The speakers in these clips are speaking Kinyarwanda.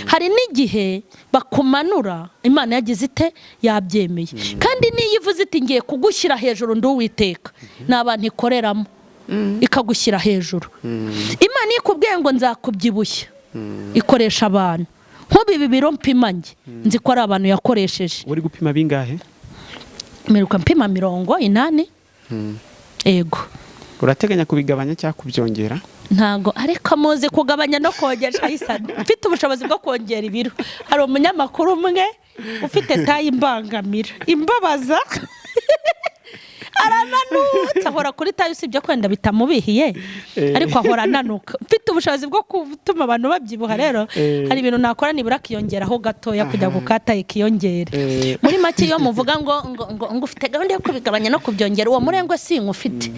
hari n'igihe bakumanura Imana yagize ite yabyemeye kandi niyo ivuze iti ngiye kugushyira hejuru nduwiteka n'abantu ikoreramo ikagushyira hejuru. Imana ikubwiye ngo nzakubyibushya ikoresha abantu nk'ubu biro mpimanye nzi ko ari abantu yakoresheje. Uri gupima bingahe? Meruka mpima 80. Ego. Urateganya kubigabanya cyangwa kubyongera? Ntago ariko muzi kugabanya no kongera isa mfite ubushobozi bwo kongera ibiro. Hari umunyamakuru umwe ufite Taille Imbangamira imbabaza arananutse ahora kuri Taille usibye kwenda bitamubihiye ariko ahora ananuka. Mfite ubushobozi bwo gutuma abantu babyibuha rero hari ibintu nakora nibura kiyongeraho gatoya kujya gukata ikiyongere. Muri make iyo muvuga ngo ufite gahunda yo kubigabanya no kubyongera uwo murengo si nkufite.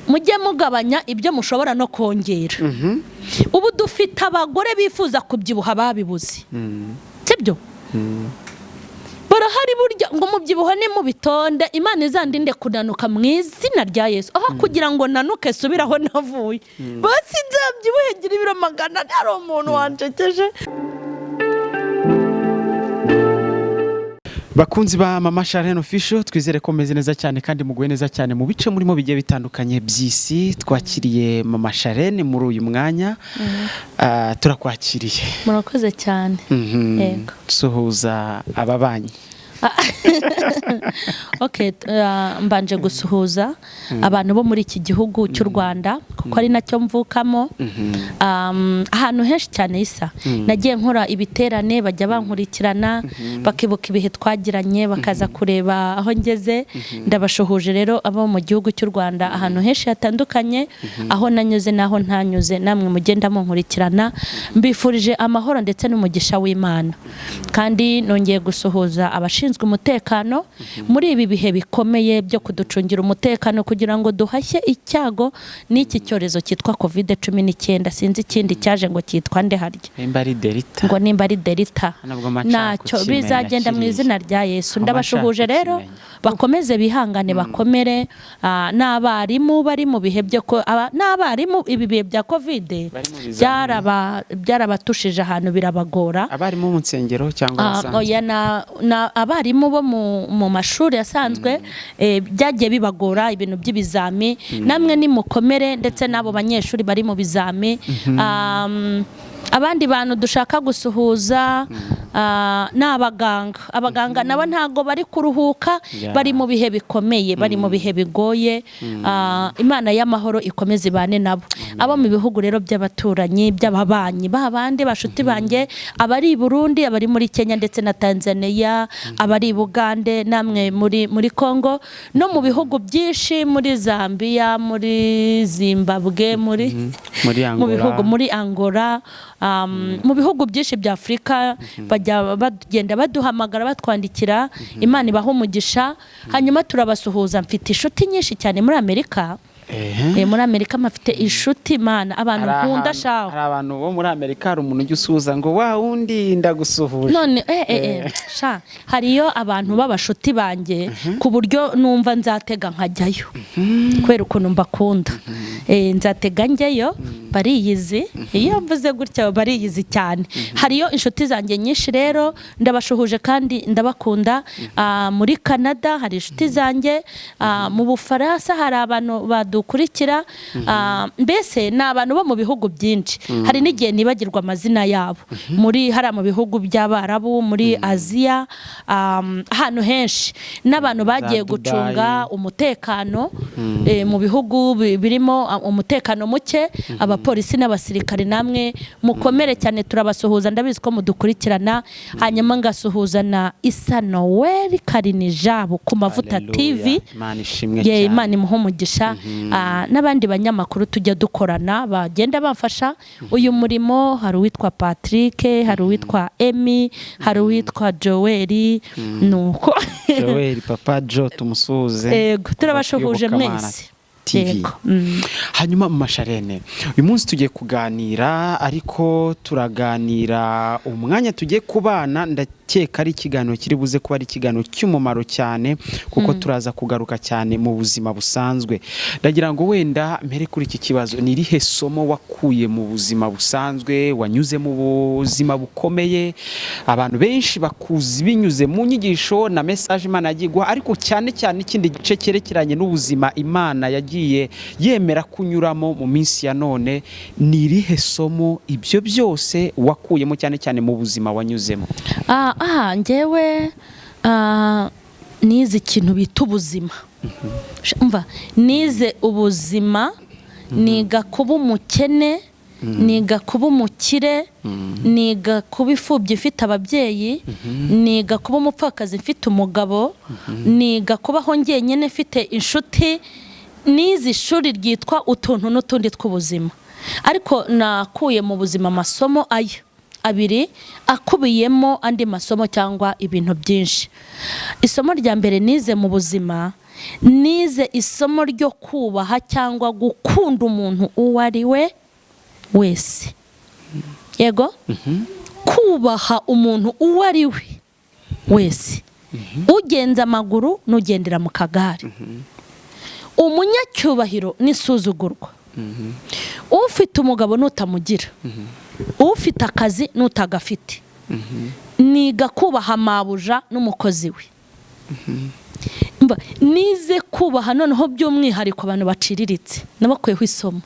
Mujye mugabanya ibyo mushobora no kongera. Ubu dufite abagore bifuza kubyibuha babibuze. Sibyo? Barahari burya ngo mubyibuho ni mu bitonde Imana izandinde kunanuka mu izina rya Yesu. Aho kugira ngo nanuke subiraho navuye. Basi nzabyibuhe ngira ibiro 100 ari umuntu wancekeje. Bakunzi ba Mama Charlene official twizere ko meze neza cyane kandi muguye neza cyane mu bice murimo bigiye bitandukanye by'isi. Twakiriye Mama Charlene muri uyu mwanya. Turakwakiriye. Murakoze cyane. Yego. Suhuza ababanyi. Okay, mbanje gusuhuza abantu bo muri iki gihugu cy'u Rwanda kuko ari nacyo mvukamo. Ahantu henshi cyane isa nagiye nkora ibiterane bajya bankurikirana bakibuka ibihe twagiranye bakaza kureba aho ngeze. Ndabashuhuje rero abo mu gihugu cy'u Rwanda ahantu henshi hatandukanye aho nanyuze naho ntanyuze namwe mugenda munkurikirana. Mbifurije amahoro ndetse n'umugisha w'Imana kandi nongeye gusuhuza abashinzwe umutekano muri ibi bihe bikomeye byo kuducungira umutekano kugira ngo duhashye icyago n'iki cyorezo cyitwa COVID-19. Sinzi ikindi cyaje ngo cyitwa nde harya ngo nimba ari delta nacyo bizagenda mu izina rya Yesu. Ndabashuhuje rero bakomeze bihangane bakomere. N'abarimu bari mu bihe byo n'abarimu ibi bihe bya COVID byarabatushije ahantu birabagora. Abarimu mu nsengero cyangwa abarimu bo mu mashuri asanzwe byagiye bibagora ibintu by'ibizami. Namwe ni mukomere ndetse n'abo banyeshuri bari mu bizami. Abandi bantu dushaka gusuhuza n'abaganga nabo ntago bari kuruhuka bari mu bihe bikomeye bari mu bihe bigoye. Imana y'amahoro ikomeze ibane nabo. Abo mu bihugu rero by'abaturanyi by'ababanyi babandi bashuti banjye abari i Burundi abari muri Kenya ndetse na Tanzania abari i Bugande namwe muri Congo no mu bihugu byinshi muri Zambia muri Zimbabwe muri Angola mu bihugu byinshi bya Afrika bajya bagenda baduhamagara batwandikira. Imana ibahe umugisha. Hanyuma turabasuhuza. Mfite inshuti nyinshi cyane muri Amerika. Muri Amerika mafite inshuti Imana abantu nkunda shaho. Hari abantu bo muri Amerika hari umuntu usuhuza ngo wa wundi ndagusuhuje none sha hariyo abantu b'abashuti banjye ku buryo numva nzatega nkajyayo kwera ukuntu mbakunda. Nzatega njyeyo bariyizi iyo mvuze gutya bariyizi cyane. Hariyo inshuti zanjye nyinshi rero ndabashuhuje kandi ndabakunda. Muri Canada hari inshuti zanjye. Mu Bufaransa hari abantu dukurikira. Mbese ni abantu bo mu bihugu byinshi. Hari n'igihe nibagirwa amazina yabo. Hari mu bihugu by'Abarabu muri Aziya ahantu henshi n'abantu bagiye gucunga umutekano mu bihugu birimo umutekano muke. Abapolisi n'abasirikare namwe mukomere cyane turabasuhuza. Ndabizi ko mudukurikirana. Hanyuma ngasuhuza na Isa Noel Karinijabo ku Mavuta TV. Imana imuhe umugisha. N'abandi banyamakuru tujya dukorana bagenda bafasha uyu murimo. Hari uwitwa Patrick, hari uwitwa Emmy, hari uwitwa Joel. Nuko Joel Papa Jo tumusuhuze. Turabashuhuje mwese. Hanyuma Mama Charlene uyu munsi tugiye kuganira ariko turaganira umwanya tugiye kubana ndakeka ari ikiganiro kiri buze kuba ari ikiganiro cy'umumaro cyane kuko turaza kugaruka cyane mu buzima busanzwe. Ndagira ngo wenda mpere kuri iki kibazo, ni irihe somo wakuye mu buzima busanzwe, wanyuze mu buzima bukomeye? Abantu benshi bakuzi binyuze mu nyigisho na message Imana yagiguha, ariko cyane cyane ikindi gice cyerekeranye n'ubuzima Imana yagiye yemera kunyuramo mu minsi ya none. Ni irihe somo ibyo byose wakuyemo cyane cyane mu buzima wanyuzemo? Njyewe nize ikintu bita ubuzima. Nize ubuzima, niga kuba umukene, niga kuba umukire, niga kuba imfubyi ifite ababyeyi, niga kuba umupfakazi mfite umugabo, niga kubaho njyenyine mfite inshuti. Nize ishuri ryitwa utuntu n'utundi tw'ubuzima, ariko nakuye mu buzima amasomo abiri akubiyemo andi masomo cyangwa ibintu byinshi. Isomo rya mbere nize mu buzima, nize isomo ryo kubaha cyangwa gukunda umuntu uwo ari we wese. Yego, kubaha umuntu uwo ari we wese, ugenza amaguru n'ugendera mu kagare, umunyacyubahiro n'isuzugurwa, ufite umugabo n'utamugira, ufite akazi n'utagafite. Niga kubaha mabuja n'umukozi we. Nize kubaha noneho by'umwihariko abantu baciriritse, nabakuyeho isomo.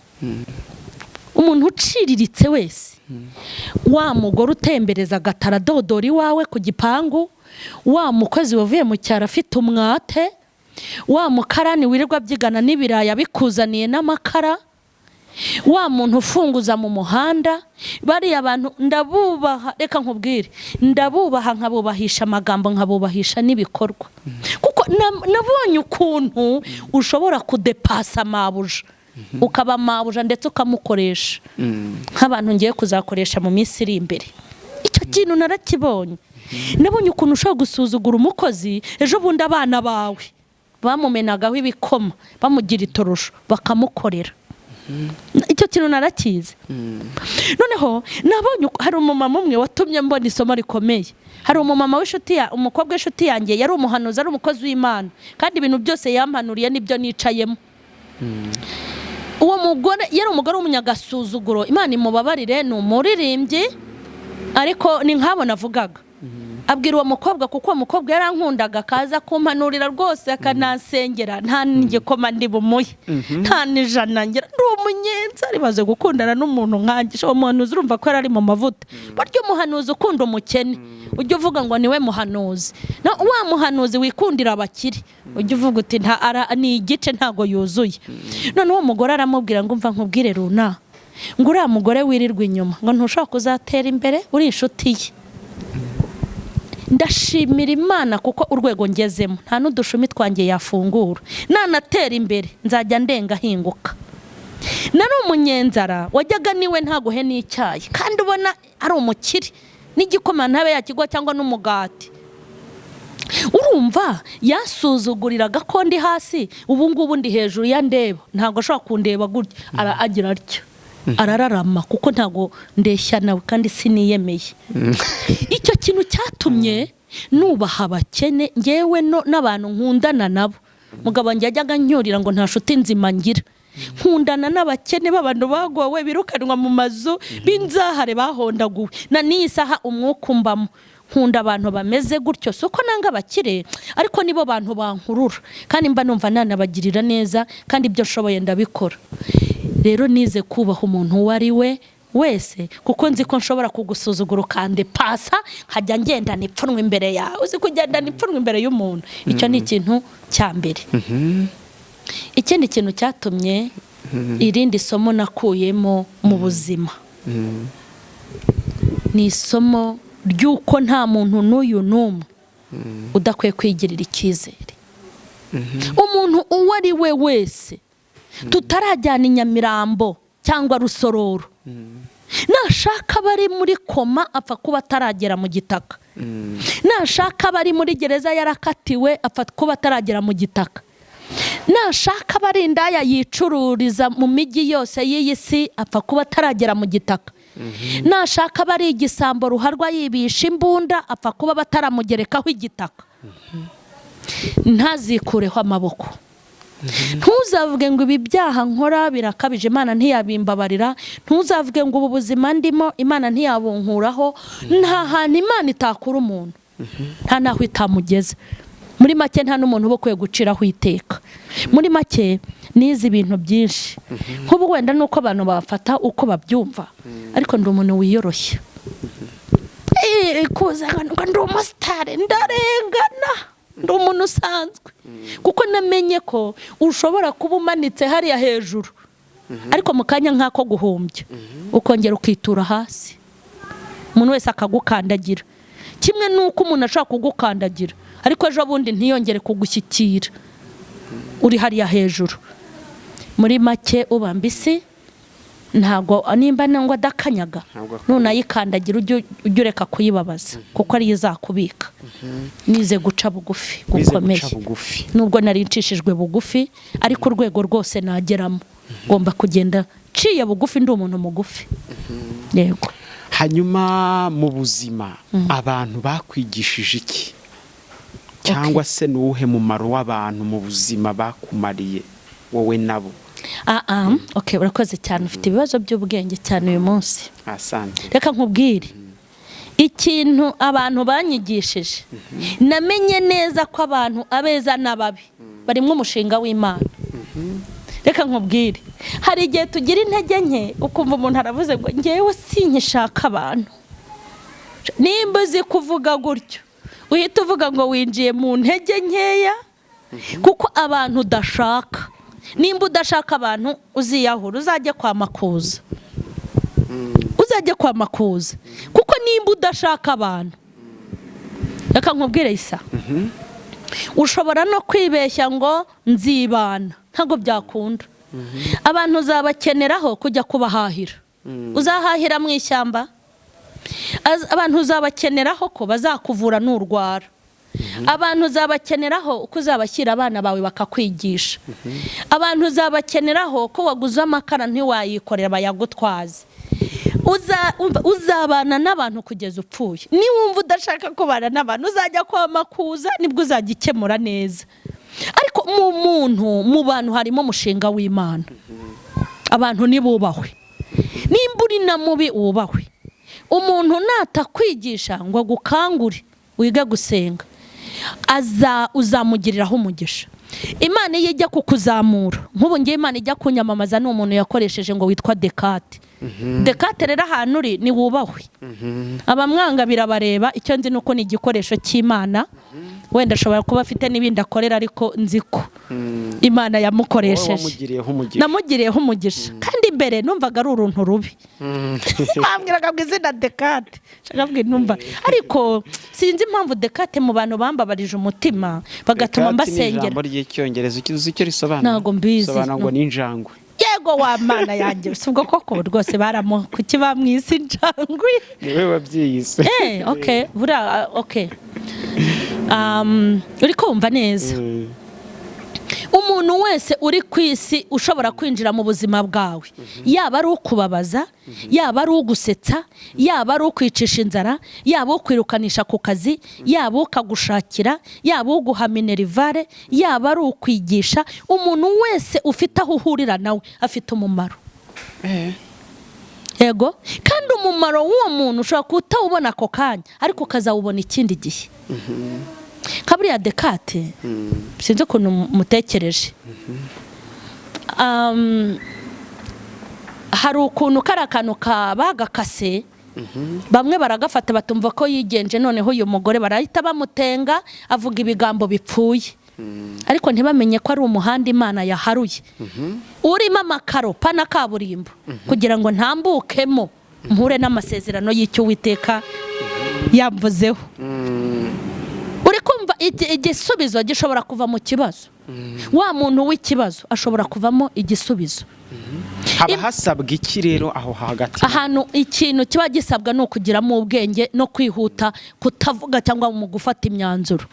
Umuntu uciriritse wese, wa mugore utembereza agataradodora iwawe ku gipangu, wa mukozi wavuye mu cyaro afite umwate, wa mukarani wirirwa byigana n'ibiraya bikuzaniye n'amakara, wa muntu ufunguza mu muhanda. Bariya abantu ndabubaha, reka nkubwire, ndabubaha, nkabubahisha amagambo, nkabubahisha n'ibikorwa, kuko nabonye ukuntu ushobora kudepasa mabuja, ukaba mabuja ndetse ukamukoresha nk'abantu ngiye kuzakoresha mu minsi iri imbere. Icyo kintu narakibonye. Nabonye ukuntu ushobora gusuzugura umukozi, ejo bundi abana bawe bamumenagaho ibikoma, bamugira itorosho, bakamukorera. Icyo kintu narakize. Noneho nabonye hari umumama umwe watumye mbona isomo rikomeye. Hari umumama w'inshuti ya umukobwa w'inshuti yanjye, yari umuhanuzi, ari umukozi w'Imana, kandi ibintu byose yampanuriye nibyo nicayemo. Uwo mugore yari umugore w'umunyagasuzuguro, Imana imubabarire, ni umuririmbyi, ariko ni nk'abo navugaga. Abwira uwo mukobwa, kuko uwo mukobwa yarankundaga, akaza kumpanurira rwose, akanasengera, nta n'igikoma ndi bumuye, nta n'ijana ngira, ndi umunyenzi, aribaze gukundana n'umuntu nkanjye. Uwo muhanuzi urumva ko yari mu mavuta. Burya umuhanuzi ukunda umukene, ujye uvuga ngo niwe muhanuzi. Wa muhanuzi wikundira abakire, ujye uvuga uti ni igice, ntago yuzuye. None uwo mugore aramubwira ngo umva nkubwire runa, ngo uriya mugore wirirwa inyuma, ngo ntushobora kuzatera imbere, uri inshuti ye. Ndashimira Imana kuko urwego ngezemo nta n'udushumi twanjye yafungura, nanatera imbere nzajya ndenga hinguka. Nari umunyenzara wajyaga niwe ntaguhe n'icyayi, kandi ubona ari umukire, n'igikoma ntabe yakigwa cyangwa n'umugati. Urumva yasuzuguriraga ko ndi hasi, ubu ngubu ndi hejuru ya ndeba, ntago ashobora kundeba gutya, aragira atyo, arararama, kuko ntago ndeshya nawe kandi siniyemeye. Icyo kintu cyatumye nubaha abakene, ngewe n'abantu nkundana nabo. Mugabo wanjye yajyaga nyurira ngo nta nshuti nzima ngira, nkundana n'abakene b'abantu bagowe, birukanwa mu mazu, b'inzahare bahondaguwe, na n'iyi saha umwuka umbamo. Nkunda abantu bameze gutyo, soko nanga abakire, ariko nibo bantu bankurura, kandi mba numva nanabagirira neza, kandi ibyo nshoboye ndabikora. Rero nize kubaha umuntu uwo ari we wese, kuko nzi ko nshobora kugusuzugura kandi pasa nkajya ngenda nipfunwe imbere yawe. Uzi kugenda nipfunwe imbere y'umuntu, icyo ni ikintu cya mbere. Ikindi kintu cyatumye irindi somo nakuyemo mu buzima, ni isomo ry'uko nta muntu n'uyu n'umwe udakwiye kwigirira icyizere. Umuntu uwo ari we wese, tutarajyana Inyamirambo cyangwa Rusororo, nashaka bari muri koma apfa kuba ataragera mu gitaka, nashaka bari muri gereza yarakatiwe apfa kuba ataragera mu gitaka, nashaka bari indaya yicururiza mu migi yose y'iyi si apfa kuba ataragera mu gitaka. nashaka bari igisambo ruharwa yibisha imbunda apfa kuba bataramugerekaho igitaka ntazikureho amaboko. Ntuzavuge ngo ibi byaha nkora birakabije Imana ntiyabimbabarira, ntuzavuge ngo ubu buzima ndimo Imana ntiyabunkuraho. Nta hantu Imana itakura umuntu, nta naho itamugeza. Muri make nta n'umuntu bokwiye guciraho iteka. Muri make nizi ibintu byinshi, nk'ubu wenda nuko abantu bafata uko babyumva, ariko ndi umuntu wiyoroshya. Kuza ngo ndi umusitari ndarengana, ndi umuntu usanzwe, kuko namenye ko ushobora kuba umanitse hariya hejuru, ariko mu kanya nk'ako guhumbya ukongera ukitura hasi, umuntu wese akagukandagira. Kimwe nuko umuntu ashaka kugukandagira ariko ejo bundi ntiyongere kugushyikira uri hariya hejuru. Muri make ubambisi ntago nimba nangwa dakanyaga nunayikandagira ujye ureka kuyibabaza, kuko ari izakubika. Nize guca bugufi gukomeye, nubwo nari ncishijwe bugufi, ariko urwego rwose nageramo ngomba kugenda ciye bugufi, ndi umuntu mugufi. Yego. Hanyuma mu buzima abantu bakwigishije iki, cyangwa se nuhe mumaro w'abantu mu buzima bakumariye wowe nabo? Okay, urakoze cyane, ufite ibibazo by'ubwenge cyane uyu munsi. Asante. Reka nkubwire ikintu abantu banyigishije. Namenye neza ko abantu abeza n'ababi barimwe umushinga w'Imana. Reka nkubwire, hari igihe tugira intege nke ukumva umuntu aravuze ngo ngewe sinkishaka abantu. Nimba uzi kuvuga gutyo uhita uvuga ngo winjiye mu ntege nkeya, kuko abantu udashaka. Nimba udashaka abantu uziyahura, uzajye kwa makuza, uzajye kwa makuza, kuko nimba udashaka abantu. Reka nkubwire isa, ushobora no kwibeshya ngo nzibana, ntago byakunda. Abantu uzabakeneraho kujya kubahahira, uzahahira mu ishyamba. Abantu uzabakeneraho ko bazakuvura n'urwara. Abantu uzabakeneraho uko uzabashyira abana bawe bakakwigisha. Abantu uzabakeneraho ko waguze amakara ntiwayikorera bayagutwaze. Uzabana n'abantu kugeza upfuye. Niwumva udashaka kubana n'abantu uzajya kwa makuza, nibwo uzagikemura neza. Ariko mu bantu harimo umushinga w'Imana. Abantu nibubahwe, nimba uri na mubi wubahwe. Umuntu natakwigisha ngo agukangure wige gusenga, uzamugiriraho umugisha. Imana iyo ijya kukuzamura, nk'ubu ngiye Imana ijya kunyamamaza n'umuntu yakoresheje ngo witwa Dekate. Dekate rero ahantu uri ni wubahwe. Abamwanga birabareba, icyo nzi nuko ni igikoresho cy'Imana. Wenda ashobora kuba afite n'ibindi akorera, ariko nzi ko Imana yamukoresheje. Namugiriyeho umugisha. Kandi imbere numvaga ari uruntu rubi. Bambwiraga ngo izina Dekate. Shaka numva. Ariko sinzi impamvu Dekate mu bantu bambabarije umutima bagatuma mbasengera. Ijambo ry'icyongereza uzi icyo risobanura? Ntago mbizi. Sobanura ngo ni injangwe. Yego wa Mana yanjye, ubwo koko rwose baramo kuki bamwise injangwe. Niwe wabyiyise. Okay, okay. Uri kumva neza. Umuntu wese uri ku isi ushobora kwinjira mu buzima bwawe, yaba ari ukubabaza, yaba ari ugusetsa, yaba ari ukwicisha inzara, yaba ukwirukanisha ku kazi, yaba ukagushakira, yaba uguha minerivare, yaba ari ukwigisha. Umuntu wese ufite aho uhurira nawe afite umumaro. Yego, kandi umumaro w'uwo muntu ushobora kutawubona ako kanya, ariko ukazawubona ikindi gihe. Kaburiya Dekate sinzi ukuntu mutekereje. Hari ukuntu kari akantu bagakase, bamwe baragafata batumva ko yigenje, noneho uyu mugore barahita bamutenga avuga ibigambo bipfuye, ariko ntibamenye ko ari umuhanda Imana yaharuye urimo amakaro pana kaburimbo, kugira ngo ntambukemo mpure n'amasezerano y'icyo Uwiteka yamvuzeho. Uri kumva igisubizo gishobora kuva mu kibazo. Wa muntu w'ikibazo ashobora kuvamo igisubizo. Haba hasabwa iki rero aho hagati? Ahantu ikintu kiba gisabwa no kugiramo ubwenge no kwihuta, kutavuga cyangwa mu gufata imyanzuro.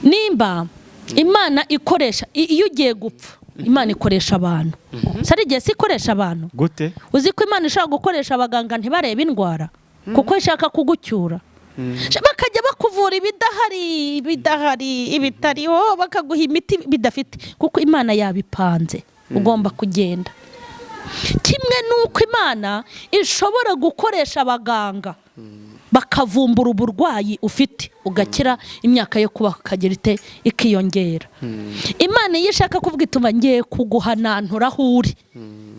Nimba Imana ikoresha, iyo ugiye gupfa Imana ikoresha abantu. Sari igihe si ikoresha abantu. Gute? Uzi ko Imana ishaka gukoresha abaganga ntibarebe indwara kuko ishaka kugucyura. Bakajya bakuvura ibidahari ibitariho, bakaguha imiti bidafite kuko Imana yabipanze. Ugomba kugenda. Kimwe nuko Imana ishobora gukoresha abaganga bakavumbura uburwayi ufite ugakira, imyaka yo kuba kagira ite ikiyongera. Imana iyo ishaka kuvuga ituma ngiye kuguhanantura aho uri,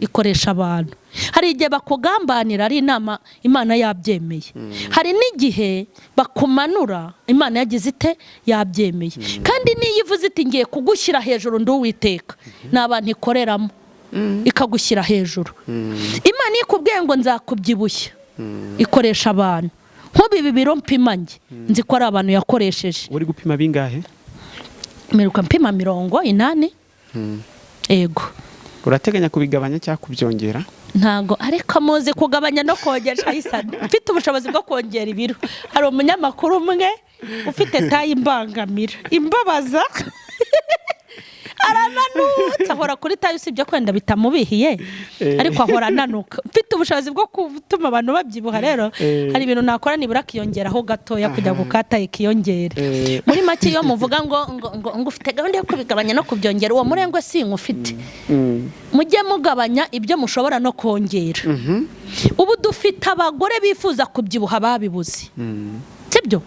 ikoresha abantu. Hari igihe bakugambanira ari inama Imana yabyemeye. Hari n'igihe bakumanura Imana yagize ite yabyemeye. Kandi niyo ivuze iti ngiye kugushyira hejuru ndi Uwiteka, n'abantu ikoreramo ikagushyira hejuru. Imana ikubwiye ngo nzakubyibushya, ikoresha abantu. Nk'ubu ibi biro mpima nzi ko ari abantu yakoresheje. Uri gupima bingahe? Meruka mpima 80. Ego. Urateganya kubigabanya cyangwa kubyongera? Ntago ariko muzi kugabanya no kongera isano. Mfite ubushobozi bwo kongera ibiro. Hari umunyamakuru umwe ufite Taille Imbangamira. Imbabaza. Arananutse ahora kuri Taille, usibye kwenda bitamubihiye ariko ahora ananuka. Mfite ubushobozi bwo gutuma abantu babyibuha, rero hari ibintu nakora nibura kiyongeraho gatoya kujya gukata ikiyongere. Muri make iyo muvuga ngo ufite gahunda yo kubigabanya no kubyongera, uwo murengwe si nkufite. Mujye mugabanya ibyo mushobora no kongera. Ubu dufite abagore bifuza kubyibuha babibuze. Sibyo?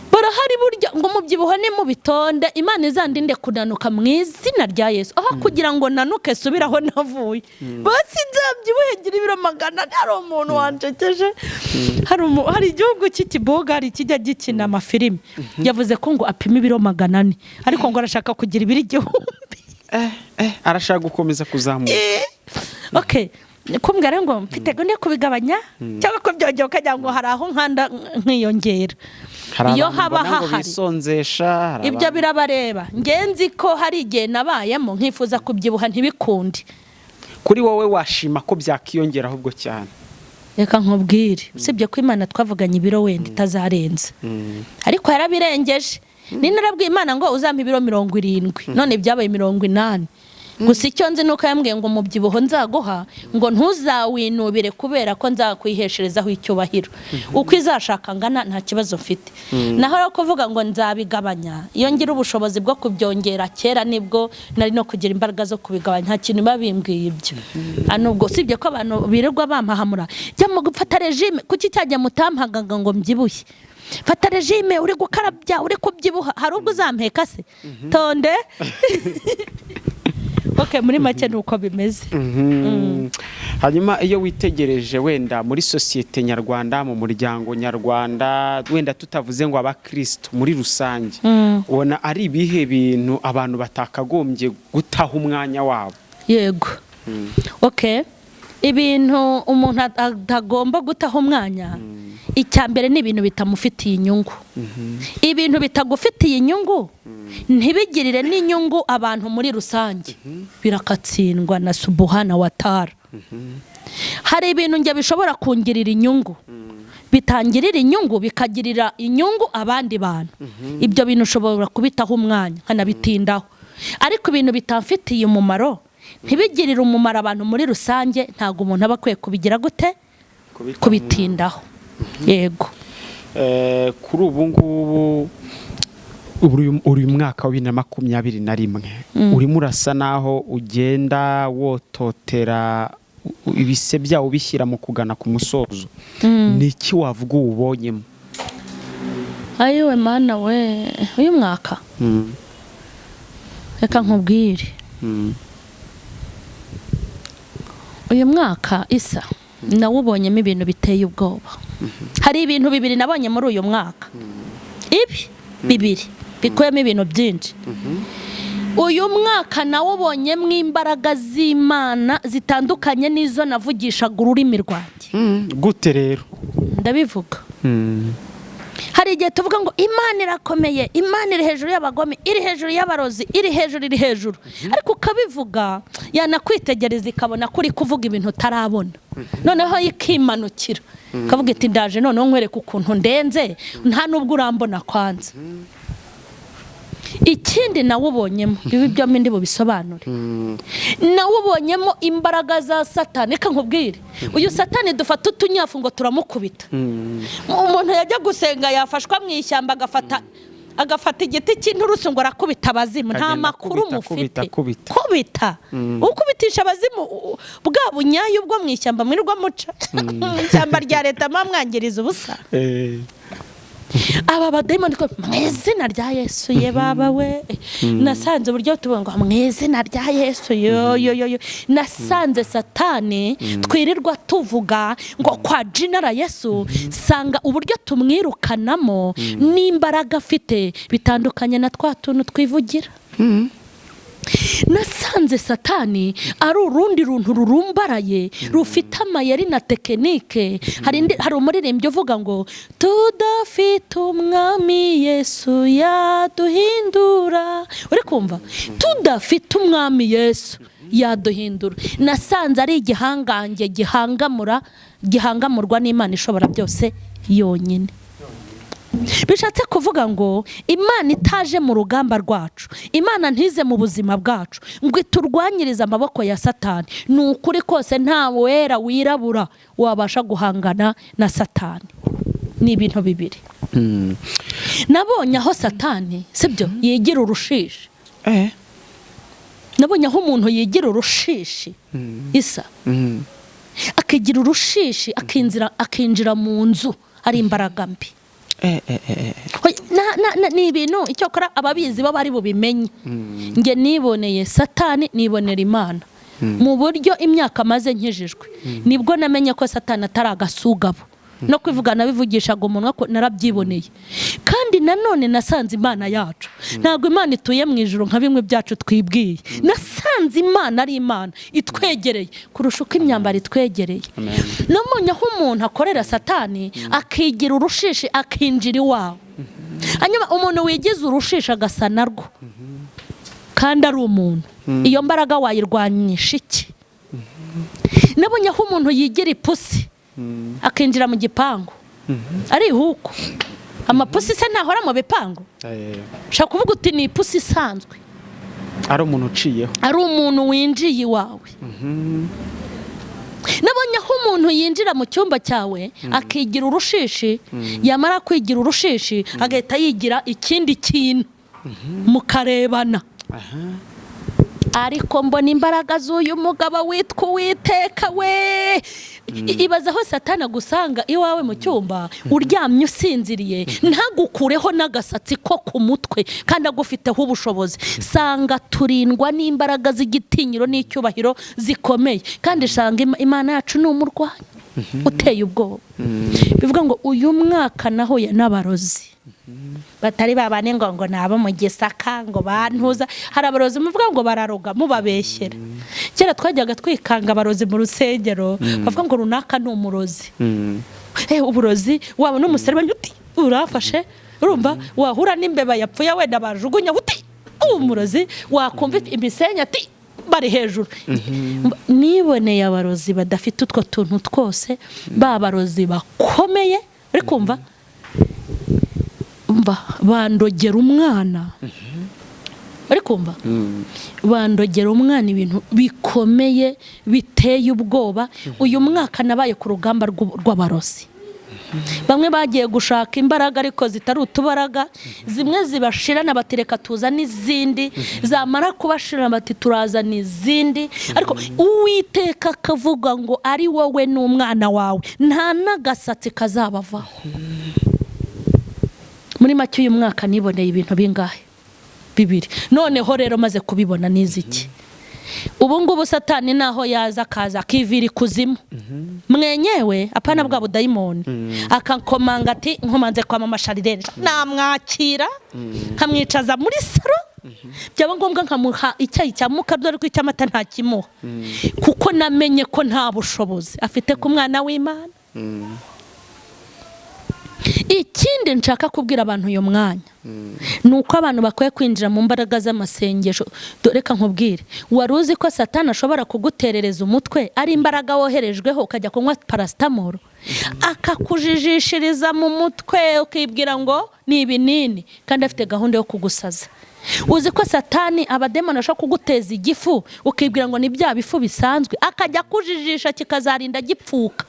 Barahari burya ngo mubyibuha ni mu bitonde. Imana izandinde kunanuka mu izina rya Yesu. Aho kugira ngo nanuke subiraho navuye. Basi nzabyibuhe ngira ibiro 100. Hari umuntu wancekeje. Hari igihugu cy'ikiboga hari kijya gikina amafilime. Yavuze ko ngo apima ibiro 400 ariko ngo arashaka kugira ibiro 1000. Arashaka gukomeza kuzamuka. Okay. Kumbwira ngo mfite gahunda yo kubigabanya cyangwa ko byongera ukajya ngo hari aho nkanda nkiyongera. Iyo haba hahari ibyo birabareba. Ngenzi ko hari igihe nabayemo nkifuza kubyibuha ntibikundi. Kuri wowe washima ko byakiyongera ahubwo cyane? Reka nkubwire, usibye ko Imana twavuganye ibiro wenda itazarenza, ariko yarabirengeje. Ni narabwiye Imana ngo uzampa ibiro 70, none byabaye 80. Gusa icyo nzi nuko yambwiye ngo mubyibuho nzaguha ngo ntuzawinubire kubera ko nzakwihesherezaho icyubahiro. Uko izashaka ngana nta kibazo mfite. Naho rero kuvuga ngo nzabigabanya, iyo ngira ubushobozi bwo kubyongera kera nibwo nari no kugira imbaraga zo kubigabanya. Nta kintu babimbwiye ibyo. Anubwo sibye ko abantu birirwa bampahamura jya mu gufata regime, kuki cyajya mutampaga ngo mbyibushye. Fata regime uri gukarabya uri kubyibuha, hari ubwo uzampeka se? Tonde. Okay, muri make nuko bimeze. Hanyuma iyo witegereje wenda muri societe nyarwanda, mu muryango nyarwanda, wenda tutavuze ngo abakristo muri rusange, ubona ari ibihe bintu abantu batakagombye gutaha umwanya wabo? Yego. Okay. Ibintu umuntu atagomba gutaha umwanya, icyambere ni ibintu bitamufitiye inyungu. Ibintu bitagufitiye inyungu ntibigirire n'inyungu abantu muri rusange, birakatsindwa na Subhana wa Ta'ala. Hari ibintu nge bishobora kungirira inyungu, bitangirira inyungu bikagirira inyungu abandi bantu. Ibyo bintu ushobora kubitaho umwanya nkanabitindaho. Ariko ibintu bitamfitiye umumaro ntibigirire umumaro abantu muri rusange, ntago umuntu aba akwiye kubigira gute kubitindaho. Yego. Kuri ubu ngubu uri mwaka wa 2021, urimo urasa naho ugenda wototera ibise byawo bishyira mu kugana ku musozo. Niki wavuga ubonyemo? Ayiwe Mana we, uyu mwaka reka nkubwire, uyu mwaka isa nawubonyemo ibintu biteye ubwoba. Hari ibintu bibiri nabonye muri uyu mwaka. Ibi bibiri bikuyemo ibintu byinshi. Uyu mwaka nawubonyemo imbaraga z'Imana zitandukanye n'izo navugishaga ururimi rwanjye. Gute rero? Ndabivuga. Hari igihe tuvuga ngo Imana irakomeye, Imana iri hejuru y'abagome, iri hejuru y'abarozi, iri hejuru. Ariko ukabivuga yanakwitegereza ikabona kuri kuvuga ibintu utarabona. Noneho ikimanukira kavuga iti ndaje noneho nkwereka ukuntu ndenze, nta nubwo urambona kwanza. ikindi nawubonyemo ibi byombi ndi bubisobanure. Nawubonyemo imbaraga za Satani. Reka nkubwire, uyu Satani dufata utunyafu ngo turamukubita. Umuntu yajya gusenga yafashwa mu ishyamba agafata igiti cy'inturusu ngo arakubita abazimu. Nta makuru mufite. Kubita ukubitisha abazimu bwa bunyayo ubwo mu ishyamba mwirirwa muca. Ishyamba rya leta mwangiriza ubusa. Aba badayimoni ko mu izina rya Yesu ye baba we. Nasanze uburyo tubonga mu izina rya Yesu yo. Nasanze Satani twirirwa tuvuga ngo kwa jinara Yesu, sanga uburyo tumwirukanamo n'imbaraga afite bitandukanye na twa tuntu twivugira. Nasanze Satani ari urundi runtu rurumbaraye rufite amayeri na tekinike. Hari umuririmbyi uvuga ngo tudafite umwami Yesu yaduhindura. Uri kumva? Tudafite umwami Yesu yaduhindura. Nasanze ari igihangange gihangamurwa n'Imana ishobora byose yonyine. Bishatse kuvuga ngo Imana itaje mu rugamba rwacu, Imana ntize mu buzima bwacu ngo iturwanyirize amaboko ya Satani. Ni ukuri kose nta wera wirabura wabasha guhangana na Satani. Ni ibintu bibiri. Nabonye aho Satani sibyo yigira urushishi. Nabonye aho umuntu yigira urushishi isa akigira urushishi akinjira mu nzu ari imbaraga mbi. Ni ibintu icyo kora ababizi bo bari bubimenye. Nge niboneye Satani, nibonera Imana mu buryo imyaka maze nkijijwe. Nibwo namenye ko Satani atari agasugabo no kwivuga nabivugishaga umunwa ko narabyiboneye. Kandi nanone nasanze Imana yacu ntabwo Imana ituye mu ijuru nka bimwe byacu twibwiye. Nasanze Imana ari Imana itwegereye kurusha uko imyambaro itwegereye. Namonye aho umuntu akorera Satani akigira urushishi akinjira iwawe. Hanyuma umuntu wigize urushishi agasa narwo kandi ari umuntu, iyo mbaraga wayirwanyisha iki? Nabonye aho umuntu yigira ipusi akinjira mu gipangu ari huko. Amapusi se ntahora mu bipangu. Ushaka kuvuga uti ni ipusi isanzwe, ari umuntu uciyeho, ari umuntu winjiye iwawe. Nabonye aho umuntu yinjira mu cyumba cyawe akigira urushishi, yamara kwigira urushishi agahita yigira ikindi kintu mukarebana. Ariko mbona imbaraga z'uyu mugabo witwa Uwiteka we. Ibaza aho Satani agusanga iwawe mu cyumba uryamye usinziriye, ntagukureho n'agasatsi ko ku mutwe kandi agufiteho ubushobozi. Sanga turindwa n'imbaraga z'igitinyiro n'icyubahiro zikomeye. Kandi sanga Imana yacu ni umurwanyi uteye ubwoba. Bivuga ngo uyu mwaka nahuye n'abarozi batari babane ngo nabo mu Gisaka ngo bantuza. Hari abarozi muvuga ngo bararoga mubabeshyera. Kera twajyaga twikanga abarozi mu rusengero bavuga ngo runaka ni umurozi. Uburozi waba n'umuserebanya uti urafashe, urumva wahura n'imbeba yapfuye wenda bajugunya uti umurozi, wakumva imisenya ati bari hejuru. Niboneye abarozi badafite utwo tuntu twose, babarozi bakomeye. Uri kumva? Bandogera umwana. Uri kumva? Bandogera umwana ibintu bikomeye biteye ubwoba. Uyu mwaka nabaye ku rugamba rw'abarozi. Bamwe bagiye gushaka imbaraga ariko zitari utubaraga, zimwe zibashirana batireka tuza n'izindi, zamara kubashirana bati turaza n'izindi. Ariko Uwiteka akavuga ngo ari wowe n'umwana wawe nta n'agasatsi kazabavaho. Muri make uyu mwaka niboneye ibintu bingahe? Bibiri. Noneho rero maze kubibona niziki. Ubu ngubu Satani naho yaza akaza akivira ikuzimu mwenyewe apana bwa budayimoni akankomanga ati nkomanze kwa mama Charlene namwakira nkamwicaza muri saro byaba ngombwa nkamuha icyayi cya mukadore ko icyamata nta kimuha kuko namenye ko nta bushobozi afite ku mwana w'Imana. Ikindi nshaka kubwira abantu uyu mwanya nuko abantu bakwiye kwinjira mu mbaraga z'amasengesho. Doreka nkubwire, wari uzi ko Satani ashobora kuguterereza umutwe ari imbaraga woherejweho ukajya kunywa paracetamol akakujijishiriza mu mutwe ukibwira ngo ni ibinini kandi afite gahunda yo kugusaza. uzi ko satani abademoni ashaka kuguteza igifu ukibwira ngo ni bya bifu bisanzwe akajya kujijisha kikazarinda gipfuka.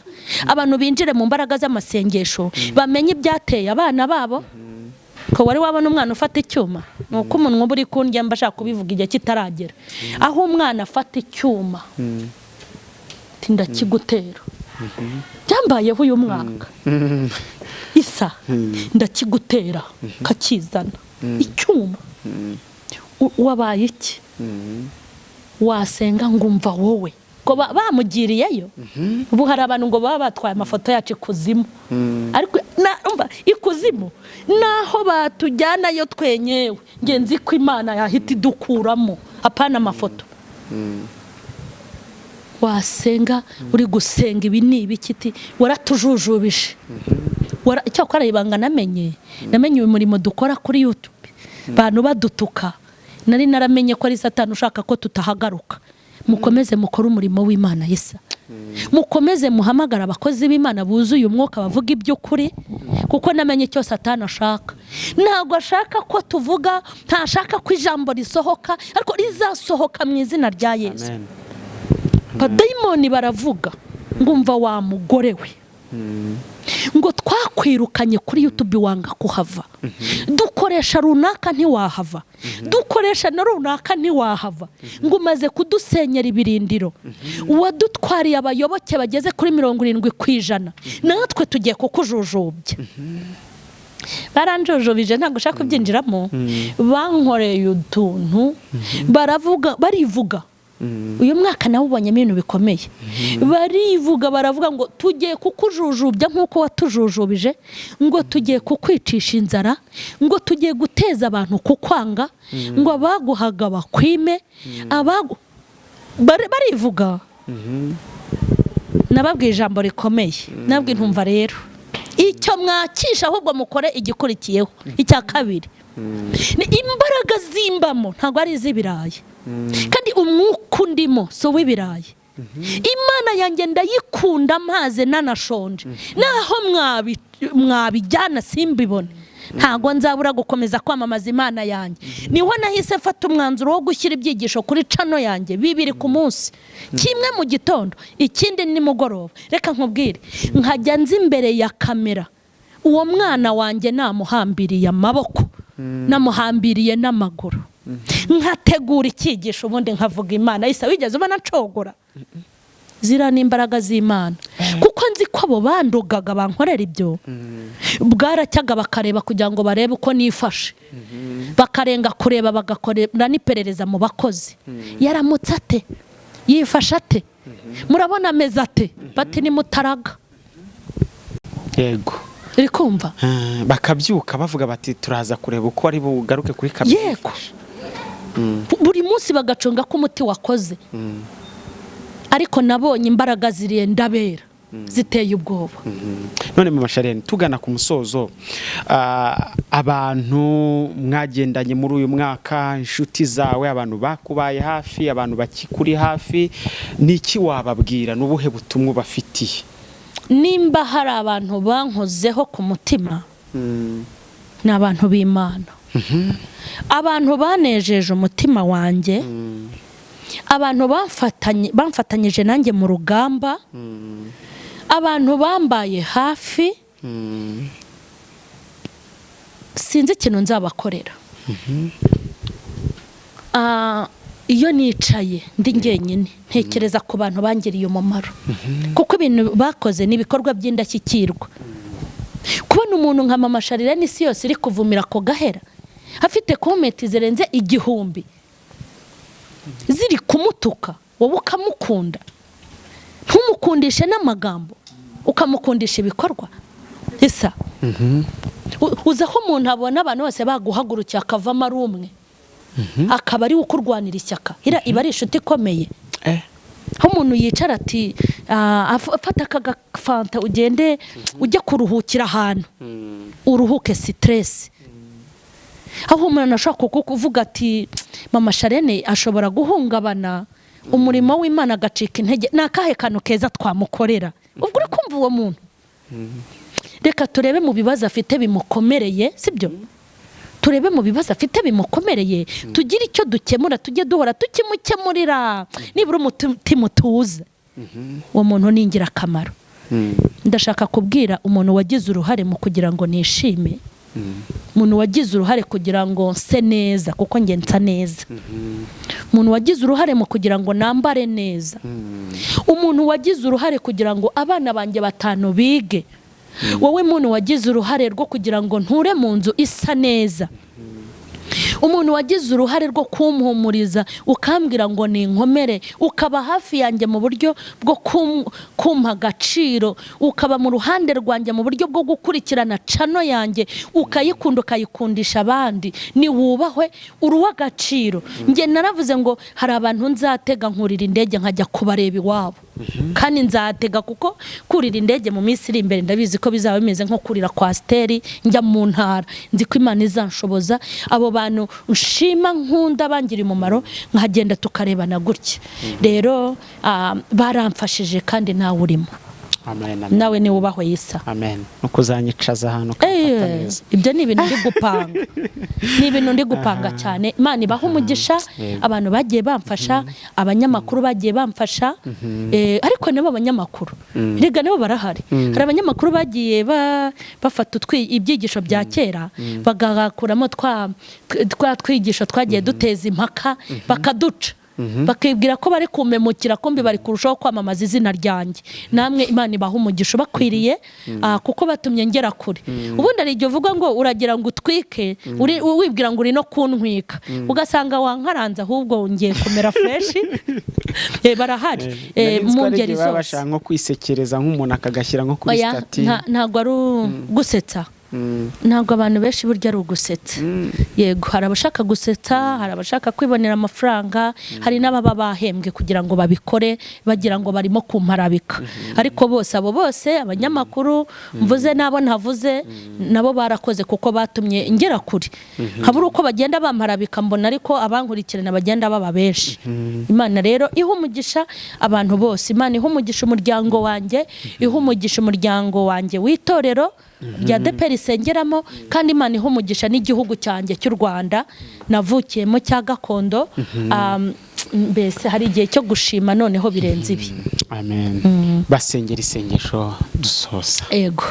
Abantu binjire mu mbaraga z'amasengesho bamenye ibyateye abana babo. Ko wari wabona umwana ufata icyuma nuko umunwa buri kundya mbashaka kubivuga igihe kitaragera aho umwana afata icyuma tinda kigutera byambayeho uyu mwaka isa ndakigutera kakizana icyuma wabaye iki wasenga ngumva wowe ko bamugiriyeyo ubu hari abantu ngo baba batwaye amafoto yacu ikuzimu ariko umva ikuzimu naho batujyanayo twenyewe ngenzi ko Imana yahita idukuramo apana amafoto. Wasenga uri gusenga ibi ni ibikiti waratujujubije icyo akora ibanga namenye uyu murimo dukora kuri YouTube bantu badutuka nari naramenye ko ari satani ushaka ko tutahagaruka. Mukomeze mukora umurimo w'Imana Yesu. Mukomeze muhamagara abakozi b'Imana buzuye umwuka bavuga iby'ukuri kuko namenye cyo satani ashaka. Ntago ashaka ko tuvuga, ntashaka ko ijambo risohoka ariko rizasohoka mu izina rya Yesu. Abadayimoni baravuga ngumva wa mugore we ngo twakwirukanye kuri YouTube wanga kuhava, dukoresha runaka ntiwahava, dukoresha na runaka ntiwahava, ngo umaze kudusenyera ibirindiro, wadutwariye abayoboke bageze kuri 70%, natwe tugiye kukujujubya. Baranjujubije ntabwo ushaka kubyinjiramo, bankoreye utuntu barivuga. Uyu mwaka nawe ubonyemo ibintu bikomeye. Barivuga baravuga ngo tugiye kukujujubya nkuko watujujubije, ngo tugiye kukwicisha inzara, ngo tugiye guteza abantu kukwanga, ngo abaguhaga bakwime, barivuga. Nababwiye ijambo rikomeye, nabwiye ntumva rero icyo mwakisha ahubwo mukore igikurikiyeho. Icya kabiri ni imbaraga zimbamo ntabwo ari iz'ibirayi, kandi umwuka undimo so w'ibirayi. Imana yanjye ndayikunda maze nanashonje, naho mwabijyana simbibone, ntago nzabura gukomeza kwamamaza Imana yanjye. Niho nahise mfata umwanzuro wo gushyira ibyigisho kuri chano yanjye 2 ku munsi, kimwe mu gitondo ikindi ni mugoroba. Reka nkubwire, nkajya nzi imbere ya kamera uwo mwana wanjye namuhambiriye amaboko, namuhambiriye n'amaguru, nkategura icyigisho ubundi nkavuga Imana. Isa wigeze ubona ncogora? Zira n'imbaraga z'Imana, kuko nzi ko abo bandugaga bankorera ibyo bwaracyaga bakareba kugira ngo barebe uko nifashe, bakarenga kureba bagakorera n'iperereza mu bakozi. Yaramutse ate, yifasha ate, murabona ameza ate, bati ni mutaraga. Yego irikumva bakabyuka bavuga bati turaza kureba uko ari bugaruke kuri kamera. Yego buri munsi bagacunga ko umuti wakoze. Ariko nabonye imbaraga zirenda bera ziteye ubwoba. None mu Charlene tugana ku musozo, abantu mwagendanye muri uyu mwaka, inshuti zawe, abantu bakubaye hafi, abantu bakikuri hafi, niki wababwira, nubuhe butumwa bafitiye? Nimba hari abantu bankozeho ku mutima, ni abantu b'Imana, abantu banejeje umutima wanjye, abantu bamfatanyije nanjye mu rugamba, abantu bambaye hafi. Sinzi ikintu nzabakorera. Iyo nicaye ndi njyenyine ntekereza ku bantu bangiriye umumaro, kuko ibintu bakoze ni ibikorwa by'indashyikirwa. Kubona umuntu nka mama Charlene isi yose iri kuvumira ko gahera, afite komenti zirenze 1000 ziri kumutuka, wowe ukamukunda, ntumukundishe n'amagambo, ukamukundisha ibikorwa. Isa uzaho umuntu abona abantu bose baguhagurukiye akavamo ari umwe, akaba ari ukurwanira ishyaka, iba ari inshuti ikomeye. Aho umuntu yicara ati afata akagafanta ugende ujya kuruhukira ahantu uruhuke stress. Aho umuntu ashaka kuvuga ati mama Charlene ashobora guhungabana, umurimo w'Imana agacika intege, nakahe kantu keza twamukorera. Ubwo uri kumva uwo muntu, reka turebe mu bibazo afite bimukomereye, sibyo? turebe mu bibazo afite bimukomereye tugire icyo dukemura tujye duhora tukimukemurira nibura umutima utuze uwo muntu ni ingirakamaro. Ndashaka kubwira umuntu wagize uruhare mu kugira ngo nishime, umuntu wagize uruhare kugira ngo nse neza kuko njye nsa neza, umuntu wagize uruhare mu kugira ngo nambare neza, umuntu wagize uruhare kugira ngo abana banjye 5 bige, wowe muntu wagize uruhare rwo kugira ngo nture mu nzu isa neza, umuntu wagize uruhare rwo kumpumuriza ukambwira ngo ni inkomere, ukaba hafi yanjye mu buryo bwo kumpa agaciro, ukaba mu ruhande rwanjye mu buryo bwo gukurikirana cano yanjye ukayikunda ukayikundisha abandi, ni wubahwe uruw'agaciro. Njye naravuze ngo hari abantu nzatega nkurira indege nkajya kubareba iwabo, kandi nzatega kuko kurira indege mu minsi iri imbere ndabizi ko bizaba bimeze nko kurira kwa Steri njya mu ntara, nzi ko Imana izanshoboza abo bantu nshima nkunda bangira umumaro nkagenda tukarebana gutya. Rero baramfashije kandi nawe urimo. Amen. Nawe ni wubahwe Yisa. Amen. Nukuzanyicaza hano kafata neza. Ibyo ni ibintu ndi gupanga. Ni ibintu ndi gupanga cyane. Imana ibahe umugisha, abantu bagiye bamfasha, abanyamakuru bagiye bamfasha. Ariko nabo abanyamakuru. Rega nabo barahari. Hari abanyamakuru bagiye bafata ibyigisho bya kera bagakuramo twigisho twagiye duteza impaka bakaduca. Bakibwira ko bari kumemukira kombi bari kurushaho kwamamaza izina ryanjye. Namwe Imana ibahe umugisha bakwiriye kuko batumye ngera kure. Ubundi ari iryo vuga ngo uragira ngo utwike wibwira ngo uri no kuntwika ugasanga wankaranza ahubwo ngiye kumera fresh. Barahari mu ngeri zose bashaka nko kwisekereza nk'umuntu akagashyira nko kuri stati. Ntago ari gusetsa. Ntabwo abantu benshi burya ari ugusetsa. Yego hari abashaka gusetsa, hari abashaka kwibonera amafaranga, hari n'ababa bahembwe kugira ngo babikore bagira ngo barimo kumparabika. Ariko bose abo bose abanyamakuru mvuze nabo ntavuze nabo barakoze kuko batumye ngera kuri. Habura uko bagenda bamparabika mbona ariko abankurikirana bagenda baba benshi. Imana rero ihumugisha abantu bose. Imana ihumugisha umuryango wanjye, ihumugisha umuryango wanjye w'itorero rya DPR isengeramo, kandi Imana ihumugisha n'igihugu cyanjye cy'u Rwanda navukiyemo cya gakondo. Mbese hari igihe cyo gushima noneho birenze ibi. Amen. Basengera isengesho dusoza. Ego.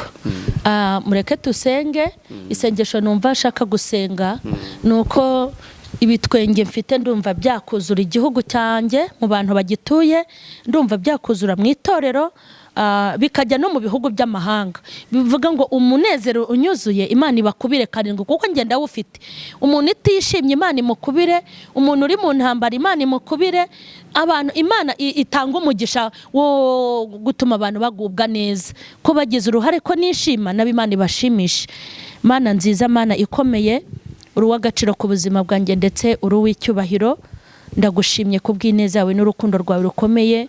Mureke tusenge isengesho numva shaka gusenga nuko ibitwenge mfite ndumva byakuzura igihugu cyanjye mu bantu bagituye, ndumva byakuzura mu itorero bikajya no mu bihugu by'amahanga. Bivuga ngo umunezero unyuzuye Imana ibakubire karindwi kuko ngenda ufite. Umuntu itishimye Imana imukubire, umuntu uri mu ntambara Imana imukubire. Abantu Imana itanga umugisha wo gutuma abantu bagubwa neza, ko bagize uruhare ko nishima na Imana ibashimisha. Mana nziza, Mana ikomeye, uruw'agaciro ku buzima bwanjye ndetse uruw'icyubahiro, ndagushimye kubw'ineza yawe n'urukundo rwawe rukomeye.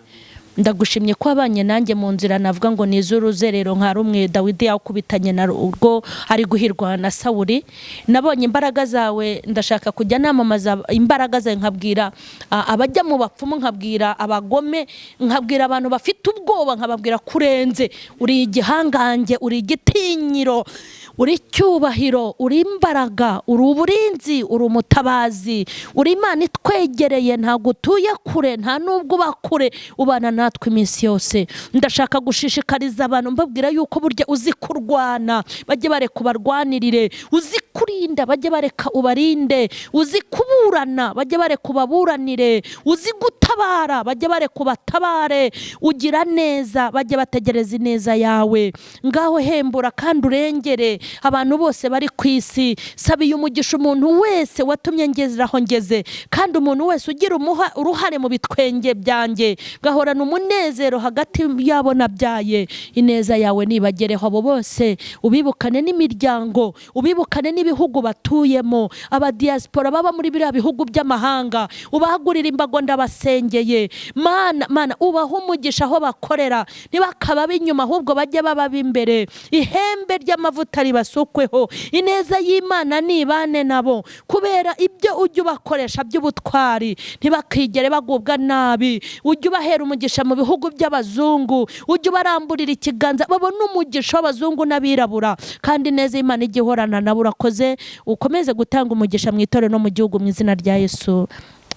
Ndagushimye ko abanye nanjye mu nzira navuga ngo nizuruzerero nka rumwe Dawidi yakubitanye na urwo ari guhirwa na Sawuli. Nabonye imbaraga zawe, ndashaka kujya namamaza imbaraga zawe, nkabwira abajya mu bapfumu, nkabwira abagome, nkabwira abantu bafite ubwoba, nkababwira kurenze. Uri igihangange, uri igitinyiro, uri cyubahiro, uri imbaraga, uri uburinzi, uri umutabazi, uri Imana itwegereye, ntago utuye kure, nta nubwo bakure, ubana natwe iminsi yose. Ndashaka gushishikariza abantu mbabwira yuko burya uzi kurwana bajye bareka ubarwanirire, uzi kurinda bajye bareka ubarinde, uzi kuburana bajye bareka ubaburanire, uzi gutabara bajye bareka ubatabare, ugira neza bajye bategereza ineza yawe. Ngaho hembura kandi urengere abantu bose bari ku isi. Sabiye umugisha umuntu wese watumye ngezera aho ngeze, kandi umuntu wese ugira uruhare mu bitwenge byanjye, gahorana umunezero hagati yabo nabyaye. Ineza yawe nibagereho abo bose, ubibukane n'imiryango, ubibukane n'ibihugu batuyemo, aba diaspora baba muri biriya bihugu by'amahanga, ubahagurira imbago ndabasengeye. Mana ubaha umugisha aho bakorera, ntibakaba b'inyuma ahubwo bajye baba b'imbere. Ihembe ry'amavuta ribasukweho, ineza y'Imana nibane nabo, kubera ibyo ujya ubakoresha by'ubutwari ntibakigere bagubwa nabi. Ujya ubahera umugisha umugisha mu bihugu by'abazungu, ujye ubaramburira ikiganza babone umugisha w'abazungu n'abirabura, kandi neza Imana ijye ihorana nabo. Urakoze, ukomeze gutanga umugisha mu itorero no mu gihugu mu izina rya Yesu,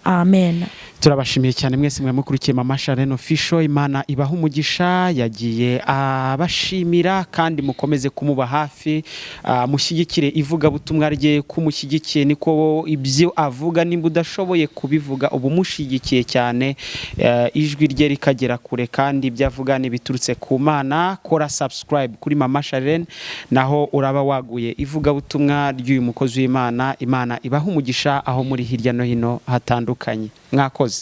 amen. Turabashimiye cyane mwese mwe mukurikiye Mama Charlene Official. Imana ibahe umugisha, yagiye abashimira kandi mukomeze kumuba hafi, mushyigikire ivugabutumwa rye. Kumushyigikiye niko ibyo avuga, nimba udashoboye kubivuga ubu mushyigikiye cyane, ijwi rye rikagera kure kandi ibyo avuga ni biturutse ku Mana. Kora subscribe kuri Mama Charlene, naho uraba waguye ivugabutumwa ry'uyu mukozi w'Imana. Imana ibahe umugisha aho muri hirya no hino hatandukanye. Mwakoze.